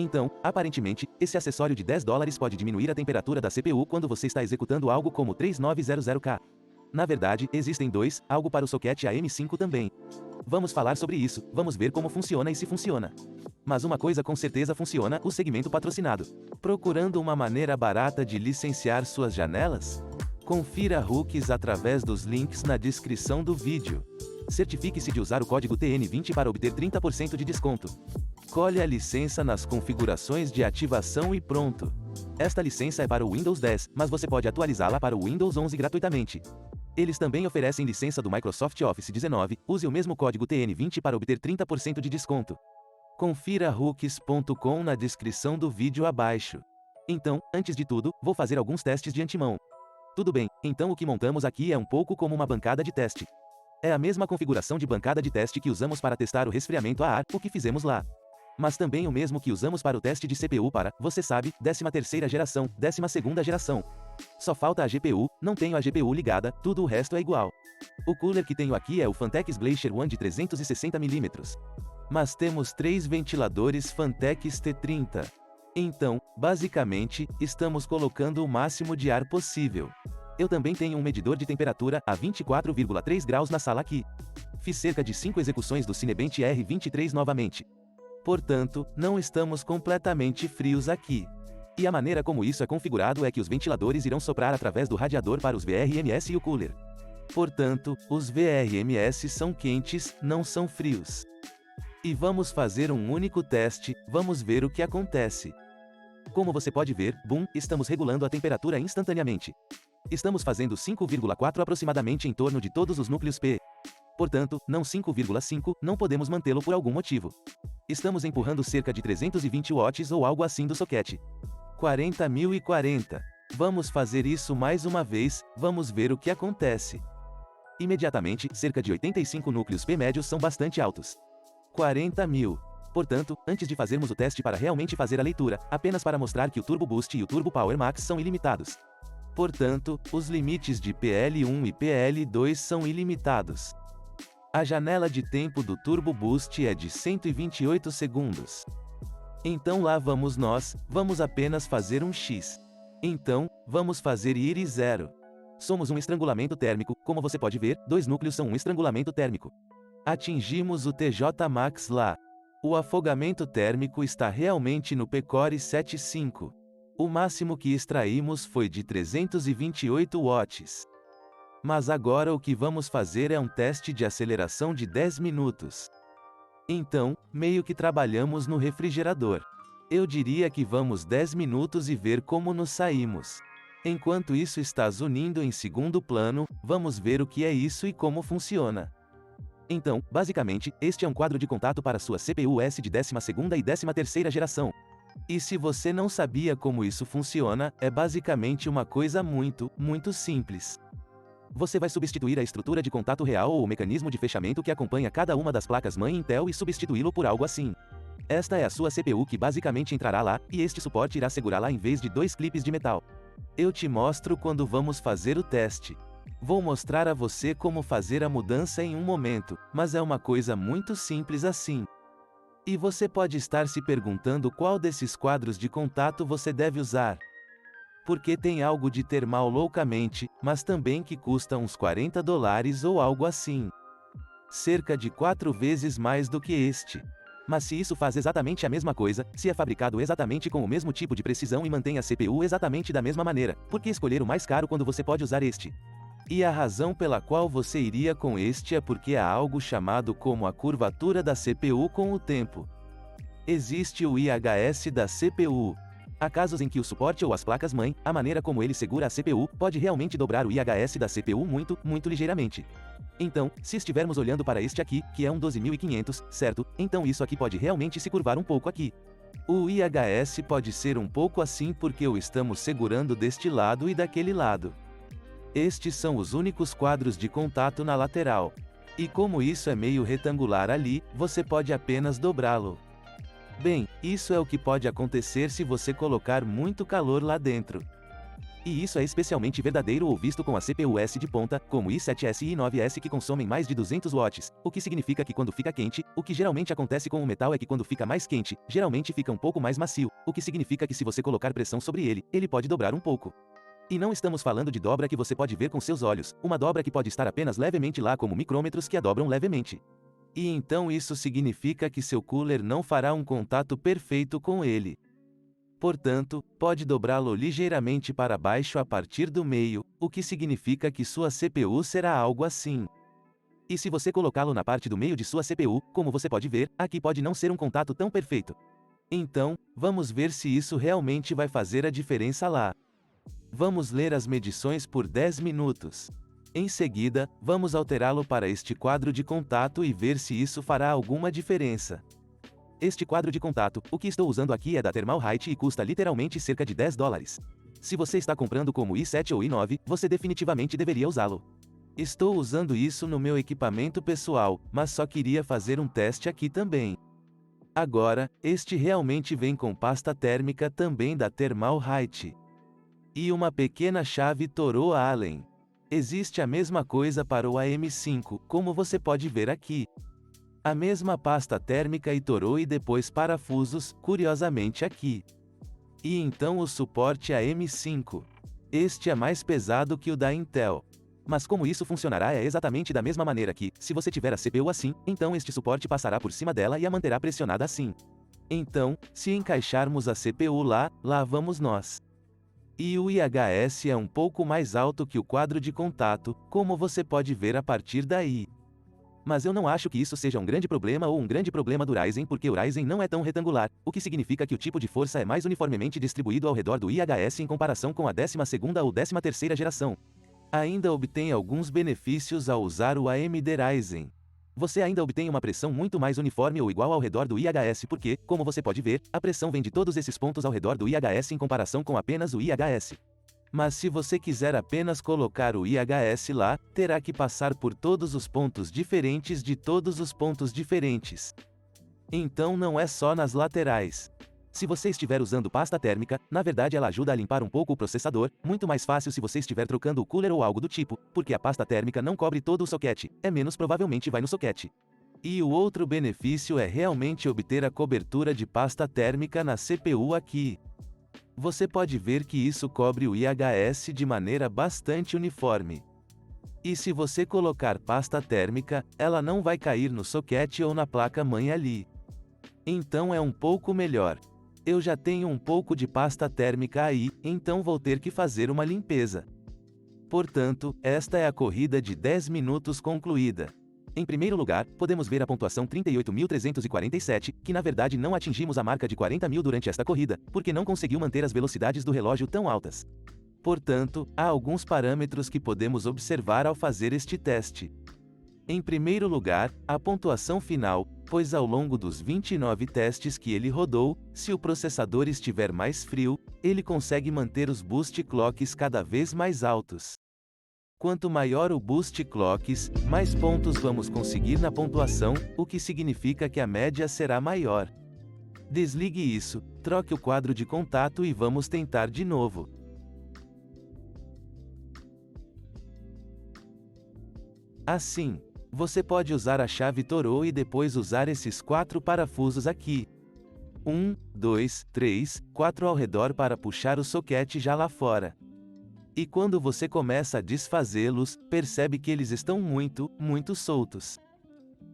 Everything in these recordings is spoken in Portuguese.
Então, aparentemente, esse acessório de $10 pode diminuir a temperatura da CPU quando você está executando algo como 3900K. Na verdade, existem dois, algo para o socket AM5 também. Vamos falar sobre isso, vamos ver como funciona e se funciona. Mas uma coisa com certeza funciona, o segmento patrocinado. Procurando uma maneira barata de licenciar suas janelas? Confira hooks através dos links na descrição do vídeo. Certifique-se de usar o código TN20 para obter 30% de desconto. Colhe a licença nas configurações de ativação e pronto. Esta licença é para o Windows 10, mas você pode atualizá-la para o Windows 11 gratuitamente. Eles também oferecem licença do Microsoft Office 19, use o mesmo código TN20 para obter 30% de desconto. Confira hooks.com na descrição do vídeo abaixo. Então, antes de tudo, vou fazer alguns testes de antemão. Tudo bem, então o que montamos aqui é um pouco como uma bancada de teste. É a mesma configuração de bancada de teste que usamos para testar o resfriamento a ar, o que fizemos lá. Mas também o mesmo que usamos para o teste de CPU para, você sabe, 13ª geração, 12ª geração. Só falta a GPU, não tenho a GPU ligada, tudo o resto é igual. O cooler que tenho aqui é o Fantex Glacier One de 360mm. Mas temos 3 ventiladores Fantex T30. Então, basicamente, estamos colocando o máximo de ar possível. Eu também tenho um medidor de temperatura a 24,3 graus na sala aqui. Fiz cerca de 5 execuções do Cinebench R23 novamente. Portanto, não estamos completamente frios aqui. E a maneira como isso é configurado é que os ventiladores irão soprar através do radiador para os VRMS e o cooler. Portanto, os VRMS são quentes, não são frios. E vamos fazer um único teste, vamos ver o que acontece. Como você pode ver, boom, estamos regulando a temperatura instantaneamente. Estamos fazendo 5,4 aproximadamente em torno de todos os núcleos P. Portanto, não 5,5, não podemos mantê-lo por algum motivo. Estamos empurrando cerca de 320 watts ou algo assim do socket. 40.040. Vamos fazer isso mais uma vez, vamos ver o que acontece. Imediatamente, cerca de 85 núcleos P médios são bastante altos. 40.000. Portanto, antes de fazermos o teste para realmente fazer a leitura, apenas para mostrar que o Turbo Boost e o Turbo Power Max são ilimitados. Portanto, os limites de PL1 e PL2 são ilimitados. A janela de tempo do Turbo Boost é de 128 segundos. Então lá vamos nós, vamos apenas fazer um X. Então, vamos fazer IR 0. Somos um estrangulamento térmico, como você pode ver, 2 núcleos são um estrangulamento térmico. Atingimos o TJ Max lá. O afogamento térmico está realmente no P-Core 75. O máximo que extraímos foi de 328 watts. Mas agora o que vamos fazer é um teste de aceleração de 10 minutos. Então, meio que trabalhamos no refrigerador. Eu diria que vamos 10 minutos e ver como nos saímos. Enquanto isso está zunindo em segundo plano, vamos ver o que é isso e como funciona. Então, basicamente, este é um quadro de contato para sua CPU-S de 12ª e 13ª geração. E se você não sabia como isso funciona, é basicamente uma coisa muito simples. Você vai substituir a estrutura de contato real ou o mecanismo de fechamento que acompanha cada uma das placas-mãe Intel e substituí-lo por algo assim. Esta é a sua CPU que basicamente entrará lá, e este suporte irá segurá-la em vez de 2 clipes de metal. Eu te mostro quando vamos fazer o teste. Vou mostrar a você como fazer a mudança em um momento, mas é uma coisa muito simples assim. E você pode estar se perguntando qual desses quadros de contato você deve usar. Porque tem algo de termal loucamente, mas também que custa uns $40 ou algo assim. Cerca de 4 vezes mais do que este. Mas se isso faz exatamente a mesma coisa, se é fabricado exatamente com o mesmo tipo de precisão e mantém a CPU exatamente da mesma maneira, por que escolher o mais caro quando você pode usar este? E a razão pela qual você iria com este é porque há algo chamado como a curvatura da CPU com o tempo. Existe o IHS da CPU. Há casos em que o suporte ou as placas-mãe, a maneira como ele segura a CPU, pode realmente dobrar o IHS da CPU muito ligeiramente. Então, se estivermos olhando para este aqui, que é um 12500, certo? Então isso aqui pode realmente se curvar um pouco aqui. O IHS pode ser um pouco assim porque o estamos segurando deste lado e daquele lado. Estes são os únicos quadros de contato na lateral. E como isso é meio retangular ali, você pode apenas dobrá-lo. Bem, isso é o que pode acontecer se você colocar muito calor lá dentro. E isso é especialmente verdadeiro ou visto com a CPU-S de ponta, como i7S e i9S que consomem mais de 200 watts, o que significa que quando fica quente, o que geralmente acontece com o metal é que quando fica mais quente, geralmente fica um pouco mais macio, o que significa que se você colocar pressão sobre ele, ele pode dobrar um pouco. E não estamos falando de dobra que você pode ver com seus olhos, uma dobra que pode estar apenas levemente lá como micrômetros que a dobram levemente. E então isso significa que seu cooler não fará um contato perfeito com ele. Portanto, pode dobrá-lo ligeiramente para baixo a partir do meio, o que significa que sua CPU será algo assim. E se você colocá-lo na parte do meio de sua CPU, como você pode ver, aqui pode não ser um contato tão perfeito. Então, vamos ver se isso realmente vai fazer a diferença lá. Vamos ler as medições por 10 minutos. Em seguida, vamos alterá-lo para este quadro de contato e ver se isso fará alguma diferença. Este quadro de contato, o que estou usando aqui é da Thermal Height e custa literalmente cerca de 10 dólares. Se você está comprando como i7 ou i9, você definitivamente deveria usá-lo. Estou usando isso no meu equipamento pessoal, mas só queria fazer um teste aqui também. Agora, este realmente vem com pasta térmica também da Thermal Height. E uma pequena chave Toro Allen. Existe a mesma coisa para o AM5, como você pode ver aqui. A mesma pasta térmica e Toro e depois parafusos, curiosamente aqui. E então o suporte AM5. Este é mais pesado que o da Intel. Mas como isso funcionará é exatamente da mesma maneira que, se você tiver a CPU assim, então este suporte passará por cima dela e a manterá pressionada assim. Então, se encaixarmos a CPU lá vamos nós. E o IHS é um pouco mais alto que o quadro de contato, como você pode ver a partir daí. Mas eu não acho que isso seja um grande problema ou um grande problema do Ryzen porque o Ryzen não é tão retangular, o que significa que o tipo de força é mais uniformemente distribuído ao redor do IHS em comparação com a 12ª ou 13ª geração. Ainda obtém alguns benefícios ao usar o AMD Ryzen. Você ainda obtém uma pressão muito mais uniforme ou igual ao redor do IHS porque, como você pode ver, a pressão vem de todos esses pontos ao redor do IHS em comparação com apenas o IHS. Mas se você quiser apenas colocar o IHS lá, terá que passar por todos os pontos diferentes de todos os pontos diferentes. Então não é só nas laterais. Se você estiver usando pasta térmica, na verdade ela ajuda a limpar um pouco o processador, muito mais fácil se você estiver trocando o cooler ou algo do tipo, porque a pasta térmica não cobre todo o soquete, é menos provavelmente vai no soquete. E o outro benefício é realmente obter a cobertura de pasta térmica na CPU aqui. Você pode ver que isso cobre o IHS de maneira bastante uniforme. E se você colocar pasta térmica, ela não vai cair no soquete ou na placa-mãe ali. Então é um pouco melhor. Eu já tenho um pouco de pasta térmica aí, então vou ter que fazer uma limpeza. Portanto, esta é a corrida de 10 minutos concluída. Em primeiro lugar, podemos ver a pontuação 38.347, que na verdade não atingimos a marca de 40.000 durante esta corrida, porque não conseguiu manter as velocidades do relógio tão altas. Portanto, há alguns parâmetros que podemos observar ao fazer este teste. Em primeiro lugar, a pontuação final, pois ao longo dos 29 testes que ele rodou, se o processador estiver mais frio, ele consegue manter os boost clocks cada vez mais altos. Quanto maior o boost clocks, mais pontos vamos conseguir na pontuação, o que significa que a média será maior. Desligue isso, troque o quadro de contato e vamos tentar de novo. Assim, você pode usar a chave Toro e depois usar esses 4 parafusos aqui. 1, 2, 3, 4 ao redor para puxar o soquete já lá fora. E quando você começa a desfazê-los, percebe que eles estão muito soltos.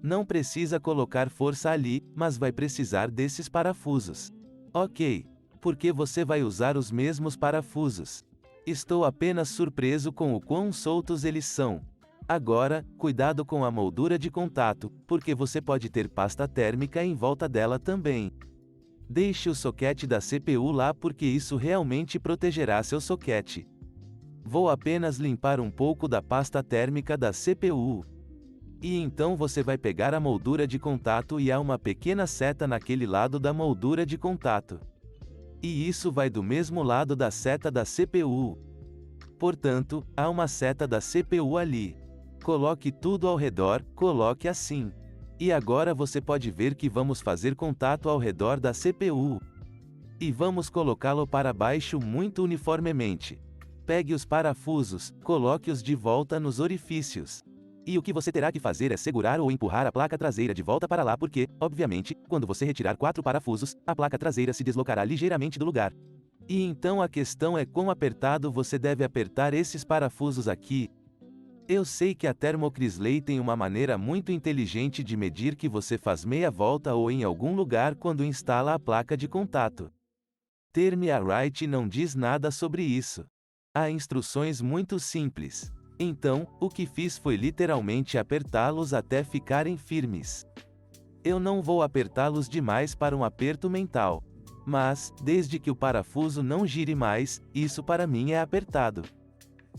Não precisa colocar força ali, mas vai precisar desses parafusos. Ok. Porque você vai usar os mesmos parafusos. Estou apenas surpreso com o quão soltos eles são. Agora, cuidado com a moldura de contato, porque você pode ter pasta térmica em volta dela também. Deixe o soquete da CPU lá porque isso realmente protegerá seu soquete. Vou apenas limpar um pouco da pasta térmica da CPU. E então você vai pegar a moldura de contato e há uma pequena seta naquele lado da moldura de contato. E isso vai do mesmo lado da seta da CPU. Portanto, há uma seta da CPU ali. Coloque tudo ao redor, coloque assim. E agora você pode ver que vamos fazer contato ao redor da CPU. E vamos colocá-lo para baixo muito uniformemente. Pegue os parafusos, coloque-os de volta nos orifícios. E o que você terá que fazer é segurar ou empurrar a placa traseira de volta para lá porque, obviamente, quando você retirar 4 parafusos, a placa traseira se deslocará ligeiramente do lugar. E então a questão é quão apertado você deve apertar esses parafusos aqui. Eu sei que a Thermocrisley tem uma maneira muito inteligente de medir que você faz meia volta ou em algum lugar quando instala a placa de contato. Thermiawrite não diz nada sobre isso. Há instruções muito simples. Então, o que fiz foi literalmente apertá-los até ficarem firmes. Eu não vou apertá-los demais para um aperto mental. Mas, desde que o parafuso não gire mais, isso para mim é apertado.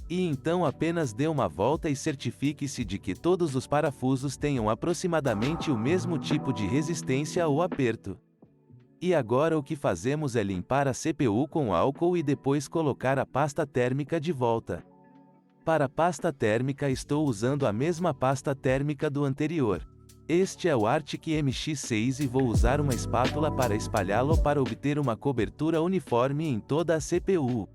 E então apenas dê uma volta e certifique-se de que todos os parafusos tenham aproximadamente o mesmo tipo de resistência ou aperto. E agora o que fazemos é limpar a CPU com álcool e depois colocar a pasta térmica de volta. Para a pasta térmica estou usando a mesma pasta térmica do anterior. Este é o Arctic MX6 e vou usar uma espátula para espalhá-lo para obter uma cobertura uniforme em toda a CPU.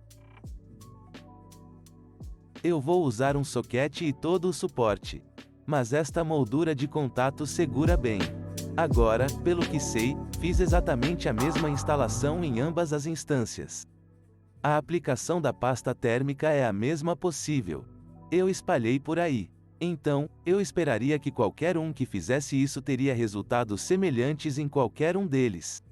Eu vou usar um soquete e todo o suporte. Mas esta moldura de contato segura bem. Agora, pelo que sei, fiz exatamente a mesma instalação em ambas as instâncias. A aplicação da pasta térmica é a mesma possível. Eu espalhei por aí. Então, eu esperaria que qualquer um que fizesse isso teria resultados semelhantes em qualquer um deles.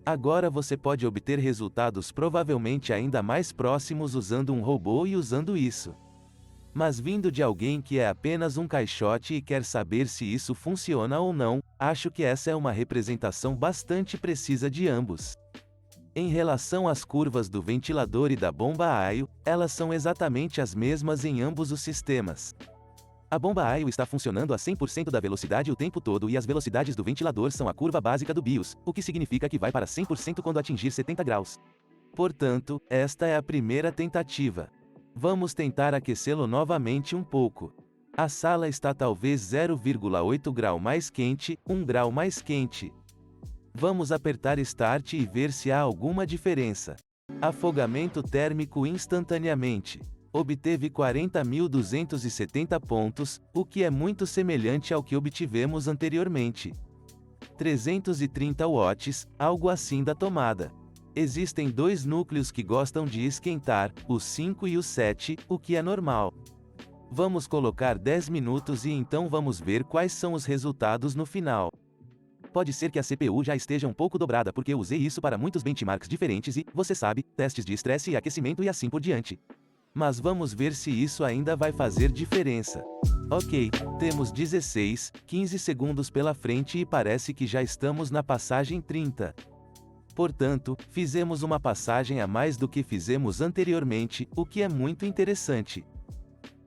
Agora você pode obter resultados provavelmente ainda mais próximos usando um robô e usando isso. Mas vindo de alguém que é apenas um caixote e quer saber se isso funciona ou não, acho que essa é uma representação bastante precisa de ambos. Em relação às curvas do ventilador e da bomba a aio, elas são exatamente as mesmas em ambos os sistemas. A bomba a aio está funcionando a 100% da velocidade o tempo todo e as velocidades do ventilador são a curva básica do BIOS, o que significa que vai para 100% quando atingir 70 graus. Portanto, esta é a primeira tentativa. Vamos tentar aquecê-lo novamente um pouco. A sala está talvez 0,8 grau mais quente, 1 grau mais quente. Vamos apertar Start e ver se há alguma diferença. Afogamento térmico instantaneamente. Obteve 40.270 pontos, o que é muito semelhante ao que obtivemos anteriormente. 330 watts, algo assim da tomada. Existem 2 núcleos que gostam de esquentar, o 5 e o 7, o que é normal. Vamos colocar 10 minutos e então vamos ver quais são os resultados no final. Pode ser que a CPU já esteja um pouco dobrada porque eu usei isso para muitos benchmarks diferentes e, você sabe, testes de estresse e aquecimento e assim por diante. Mas vamos ver se isso ainda vai fazer diferença. Ok, temos 16, 15 segundos pela frente e parece que já estamos na passagem 30. Portanto, fizemos uma passagem a mais do que fizemos anteriormente, o que é muito interessante.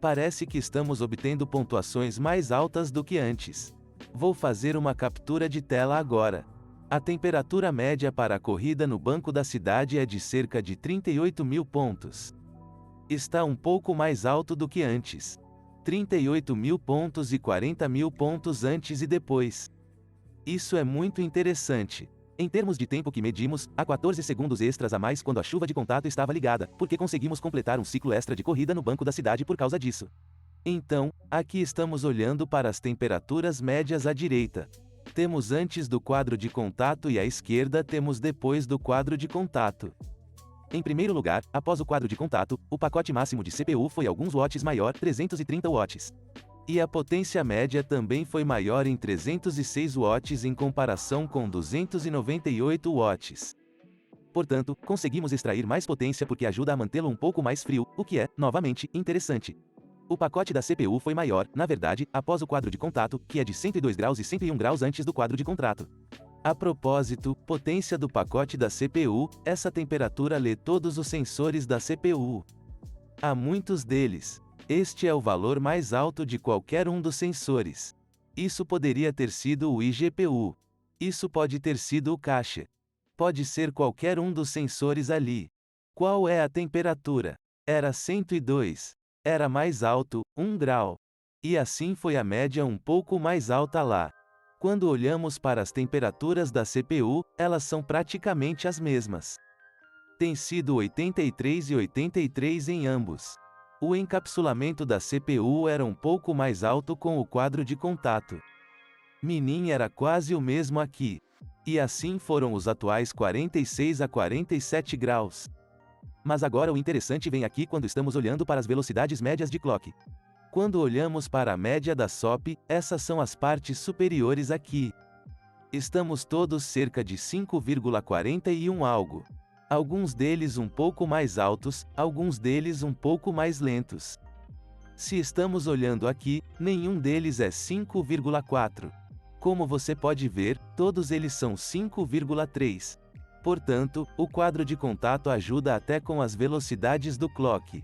Parece que estamos obtendo pontuações mais altas do que antes. Vou fazer uma captura de tela agora. A temperatura média para a corrida no Banco da Cidade é de cerca de 38.000 pontos. Está um pouco mais alto do que antes. 38.000 pontos e 40.000 pontos antes e depois. Isso é muito interessante. Em termos de tempo que medimos, há 14 segundos extras a mais quando a chuva de contato estava ligada, porque conseguimos completar um ciclo extra de corrida no Banco da Cidade por causa disso. Então, aqui estamos olhando para as temperaturas médias à direita. Temos antes do quadro de contato e à esquerda temos depois do quadro de contato. Em primeiro lugar, após o quadro de contato, o pacote máximo de CPU foi alguns watts maior, 330 watts. E a potência média também foi maior em 306 watts em comparação com 298 watts. Portanto, conseguimos extrair mais potência porque ajuda a mantê-lo um pouco mais frio, o que é, novamente, interessante. O pacote da CPU foi maior, na verdade, após o quadro de contato, que é de 102 graus e 101 graus antes do quadro de contrato. A propósito, potência do pacote da CPU, essa temperatura lê todos os sensores da CPU. Há muitos deles. Este é o valor mais alto de qualquer um dos sensores. Isso poderia ter sido o iGPU. Isso pode ter sido o cache. Pode ser qualquer um dos sensores ali. Qual é a temperatura? Era 102. Era mais alto, 1 grau. E assim foi a média um pouco mais alta lá. Quando olhamos para as temperaturas da CPU, elas são praticamente as mesmas. Tem sido 83 e 83 em ambos. O encapsulamento da CPU era um pouco mais alto com o quadro de contato. Minin era quase o mesmo aqui. E assim foram os atuais 46 a 47 graus. Mas agora o interessante vem aqui quando estamos olhando para as velocidades médias de clock. Quando olhamos para a média da SOP, essas são as partes superiores aqui. Estamos todos cerca de 5,41 algo. Alguns deles um pouco mais altos, alguns deles um pouco mais lentos. Se estamos olhando aqui, nenhum deles é 5,4. Como você pode ver, todos eles são 5,3. Portanto, o quadro de contato ajuda até com as velocidades do clock.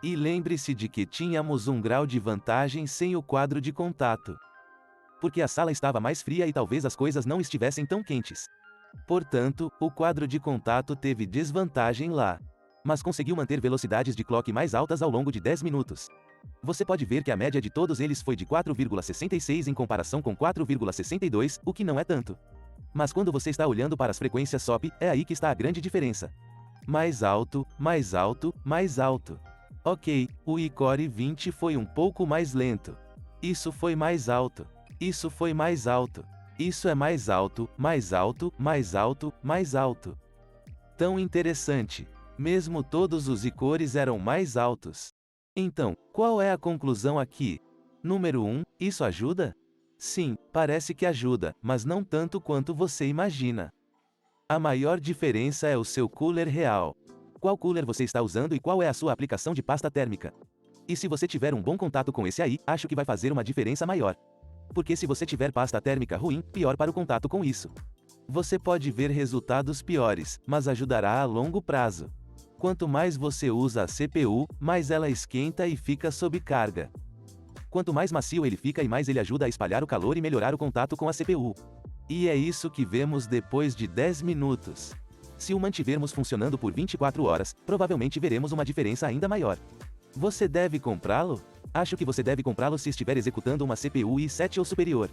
E lembre-se de que tínhamos um grau de vantagem sem o quadro de contato. Porque a sala estava mais fria e talvez as coisas não estivessem tão quentes. Portanto, o quadro de contato teve desvantagem lá. Mas conseguiu manter velocidades de clock mais altas ao longo de 10 minutos. Você pode ver que a média de todos eles foi de 4,66 em comparação com 4,62, o que não é tanto. Mas quando você está olhando para as frequências SOP, é aí que está a grande diferença. Mais alto, mais alto, mais alto. Ok, o iCore 20 foi um pouco mais lento. Isso foi mais alto. Isso foi mais alto. Isso é mais alto, mais alto, mais alto, mais alto. Tão interessante. Mesmo todos os icores eram mais altos. Então, qual é a conclusão aqui? Número 1, isso ajuda? Sim, parece que ajuda, mas não tanto quanto você imagina. A maior diferença é o seu cooler real. Qual cooler você está usando e qual é a sua aplicação de pasta térmica? E se você tiver um bom contato com esse aí, acho que vai fazer uma diferença maior. Porque se você tiver pasta térmica ruim, pior para o contato com isso. Você pode ver resultados piores, mas ajudará a longo prazo. Quanto mais você usa a CPU, mais ela esquenta e fica sob carga. Quanto mais macio ele fica e mais ele ajuda a espalhar o calor e melhorar o contato com a CPU. E é isso que vemos depois de 10 minutos. Se o mantivermos funcionando por 24 horas, provavelmente veremos uma diferença ainda maior. Você deve comprá-lo? Acho que você deve comprá-lo se estiver executando uma CPU i7 ou superior.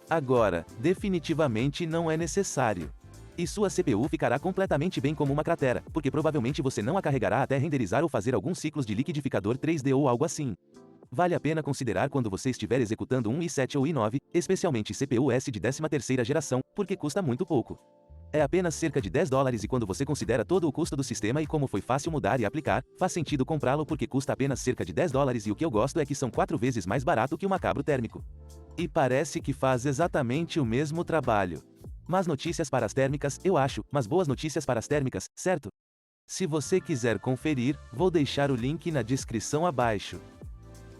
Agora, definitivamente não é necessário. E sua CPU ficará completamente bem como uma cratera, porque provavelmente você não a carregará até renderizar ou fazer alguns ciclos de liquidificador 3D ou algo assim. Vale a pena considerar quando você estiver executando um i7 ou i9, especialmente CPU S de 13ª geração, porque custa muito pouco. É apenas cerca de $10 e quando você considera todo o custo do sistema e como foi fácil mudar e aplicar, faz sentido comprá-lo porque custa apenas cerca de $10 e o que eu gosto é que são 4 vezes mais barato que um cabro térmico. E parece que faz exatamente o mesmo trabalho. Más notícias para as térmicas, eu acho, mas boas notícias para as térmicas, certo? Se você quiser conferir, vou deixar o link na descrição abaixo.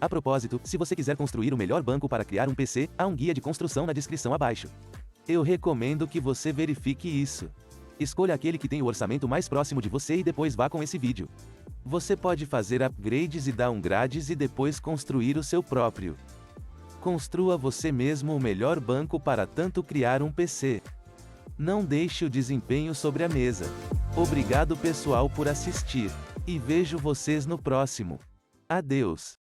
A propósito, se você quiser construir o melhor banco para criar um PC, há um guia de construção na descrição abaixo. Eu recomendo que você verifique isso. Escolha aquele que tem o orçamento mais próximo de você e depois vá com esse vídeo. Você pode fazer upgrades e downgrades e depois construir o seu próprio. Construa você mesmo o melhor banco para tanto criar um PC. Não deixe o desempenho sobre a mesa. Obrigado pessoal por assistir. E vejo vocês no próximo. Adeus.